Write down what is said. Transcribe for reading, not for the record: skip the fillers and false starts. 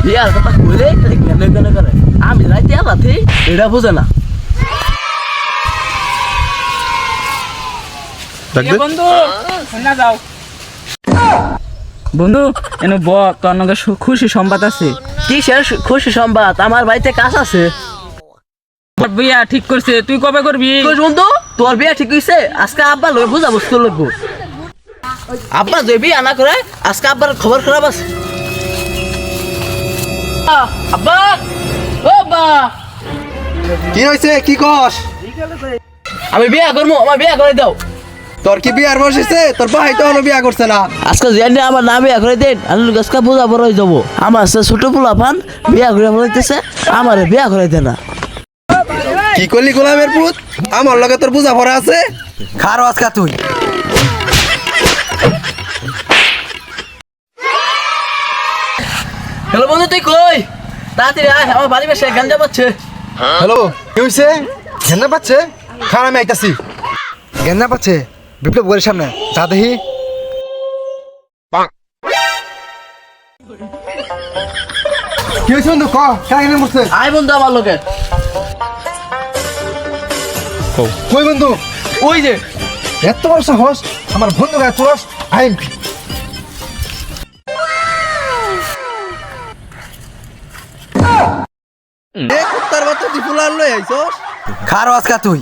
বিয়ার কথা কইলে খালি কেন কেন করে আমি রাইতে আলাতে এটা বুঝে না বন্ধু না যাও বন্ধু এনে ব তোর নাকি খুশি সংবাদ আছে। কি শেষ খুশি সংবাদ? আমার বাড়িতে কাজ আছে। তোর বিয়া ঠিক করছে, তুই কবে করবি? বন্ধু তোর বিয়া ঠিক হইছে, আজকে আব্বা লই বুঝাবো তোর লাগবো। আব্বা যে বিয়া না করে আজকে আব্বার খবর খারাপ আছে। আব্বা ও আব্বা কি হয়েছে? কি কস? আমি বিয়া করবো, আমার বিয়া করে দাও। তোর কি বিয়ার বয়স হয়েছে? তোর ভাই তো হলো বিয়া করছে না। আজকে জানি আমার না বিয়া করে দেন, আমি আজকে বুঝা বড় হয়ে যাবো। আমার সে ছোট পোলা পান বিয়া করে বলতেছে আমার বিয়া করে দে না। কি করলি গোলামের পুত? আমার লগে তোর বুঝা ভরা আছে। খারো আজকা তুই। হ্যালো বন্ধু তুই কই? তাড়াতাড়ি আয়, আমার বাড়ি বেশে গাঞ্জা পাচ্ছে। হ্যালো, কি হয়েছে? গেন্দা পাচ্ছে? খান আমি আইতাছি। গেন্দা পাচ্ছে বিপ্লব ঘরের সামনে, যা দেখি। কি হয়েছে বন্ধু? ক কাহিনী মরছে। আয় বন্ধু আমার লোকে। কই বন্ধু? ওই যে এত বড় সাহস আমার বন্ধু গায়ে চুরাস। আইন কুত্তার বাচ্চা তুই ফুলার লই আইছস। খারো আজকা তুই।